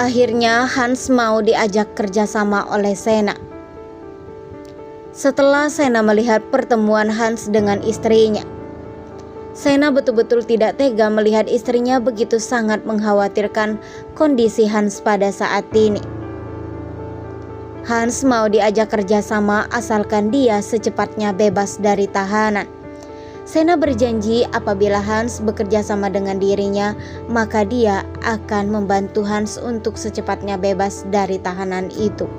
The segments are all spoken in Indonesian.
Akhirnya Hans mau diajak kerjasama oleh Sena. Setelah Sena melihat pertemuan Hans dengan istrinya, Sena betul-betul tidak tega melihat istrinya begitu sangat mengkhawatirkan kondisi Hans pada saat ini. Hans mau diajak kerjasama asalkan dia secepatnya bebas dari tahanan. Sena berjanji apabila Hans bekerja sama dengan dirinya, maka dia akan membantu Hans untuk secepatnya bebas dari tahanan itu.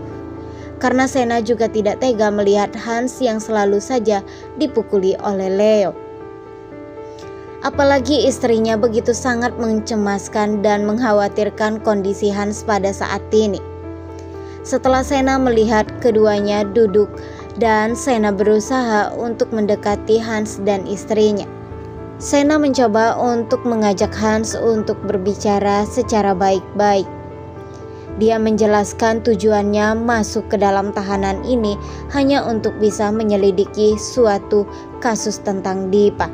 Karena Sena juga tidak tega melihat Hans yang selalu saja dipukuli oleh Leo. Apalagi istrinya begitu sangat mencemaskan dan mengkhawatirkan kondisi Hans pada saat ini. Setelah Sena melihat keduanya duduk dan Sena berusaha untuk mendekati Hans dan istrinya, Sena mencoba untuk mengajak Hans untuk berbicara secara baik-baik. Dia menjelaskan tujuannya masuk ke dalam tahanan ini hanya untuk bisa menyelidiki suatu kasus tentang Dipa.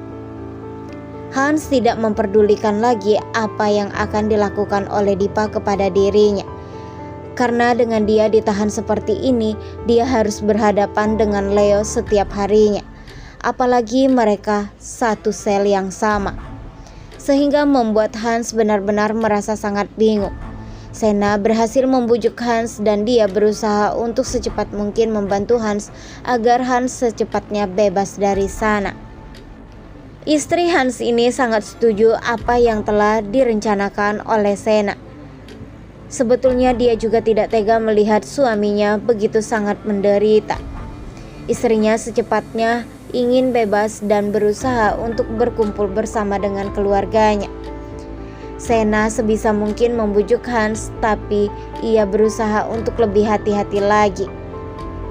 Hans tidak memperdulikan lagi apa yang akan dilakukan oleh Dipa kepada dirinya. Karena dengan dia ditahan seperti ini, dia harus berhadapan dengan Leo setiap harinya. Apalagi mereka satu sel yang sama. Sehingga membuat Hans benar-benar merasa sangat bingung. Sena berhasil membujuk Hans dan dia berusaha untuk secepat mungkin membantu Hans agar Hans secepatnya bebas dari sana. Istri Hans ini sangat setuju apa yang telah direncanakan oleh Sena. Sebetulnya dia juga tidak tega melihat suaminya begitu sangat menderita. Istrinya secepatnya ingin bebas dan berusaha untuk berkumpul bersama dengan keluarganya. Sena sebisa mungkin membujuk Hans, tapi ia berusaha untuk lebih hati-hati lagi.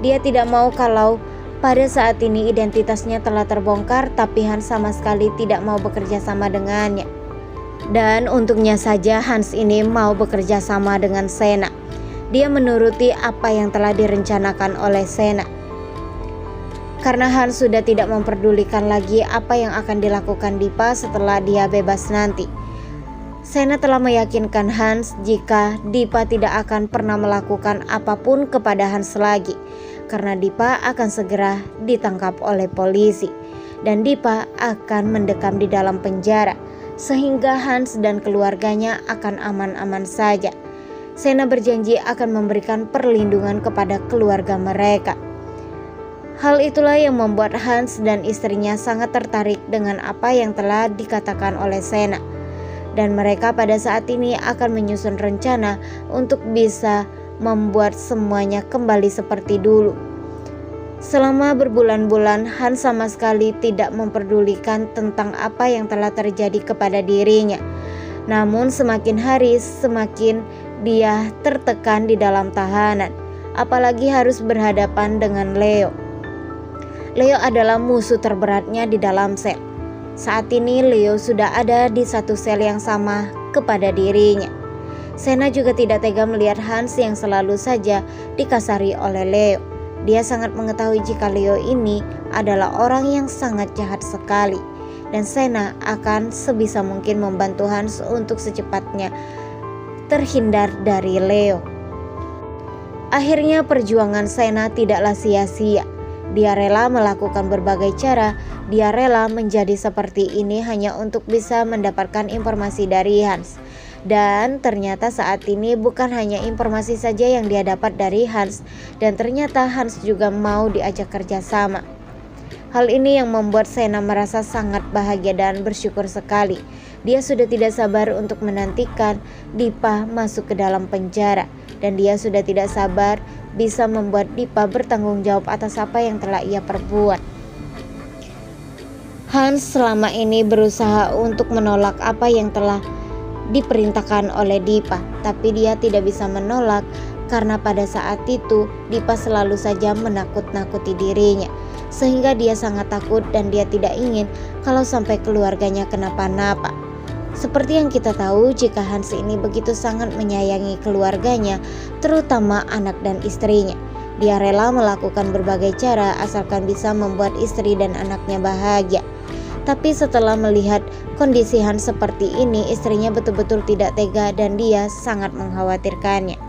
Dia tidak mau kalau pada saat ini identitasnya telah terbongkar, tapi Hans sama sekali tidak mau bekerja sama dengannya. Dan untungnya saja Hans ini mau bekerja sama dengan Sena. Dia menuruti apa yang telah direncanakan oleh Sena. Karena Hans sudah tidak memperdulikan lagi apa yang akan dilakukan Dipa setelah dia bebas nanti. Sena telah meyakinkan Hans jika Dipa tidak akan pernah melakukan apapun kepada Hans lagi, karena Dipa akan segera ditangkap oleh polisi dan Dipa akan mendekam di dalam penjara, sehingga Hans dan keluarganya akan aman-aman saja. Sena berjanji akan memberikan perlindungan kepada keluarga mereka. Hal itulah yang membuat Hans dan istrinya sangat tertarik dengan apa yang telah dikatakan oleh Sena. Dan mereka pada saat ini akan menyusun rencana untuk bisa membuat semuanya kembali seperti dulu. Selama berbulan-bulan Hans sama sekali tidak memperdulikan tentang apa yang telah terjadi kepada dirinya. Namun semakin hari semakin dia tertekan di dalam tahanan, apalagi harus berhadapan dengan Leo. Leo adalah musuh terberatnya di dalam sel. Saat ini Leo sudah ada di satu sel yang sama kepada dirinya. Sena juga tidak tega melihat Hans yang selalu saja dikasari oleh Leo. Dia sangat mengetahui jika Leo ini adalah orang yang sangat jahat sekali. Dan Sena akan sebisa mungkin membantu Hans untuk secepatnya terhindar dari Leo. Akhirnya perjuangan Sena tidaklah sia-sia. Dia rela melakukan berbagai cara. Dia rela menjadi seperti ini hanya untuk bisa mendapatkan informasi dari Hans. Dan ternyata saat ini bukan hanya informasi saja yang dia dapat dari Hans, dan ternyata Hans juga mau diajak kerjasama. Hal ini yang membuat Sena merasa sangat bahagia dan bersyukur sekali. Dia sudah tidak sabar untuk menantikan Dipa masuk ke dalam penjara, dan dia sudah tidak sabar bisa membuat Dipa bertanggung jawab atas apa yang telah ia perbuat. Hans selama ini berusaha untuk menolak apa yang telah diperintahkan oleh Dipa, tapi dia tidak bisa menolak karena pada saat itu Dipa selalu saja menakut-nakuti dirinya, sehingga dia sangat takut dan dia tidak ingin kalau sampai keluarganya kenapa-napa. Seperti yang kita tahu, jika Hans ini begitu sangat menyayangi keluarganya, terutama anak dan istrinya. Dia rela melakukan berbagai cara asalkan bisa membuat istri dan anaknya bahagia. Tapi setelah melihat kondisi Hans seperti ini, istrinya betul-betul tidak tega dan dia sangat mengkhawatirkannya.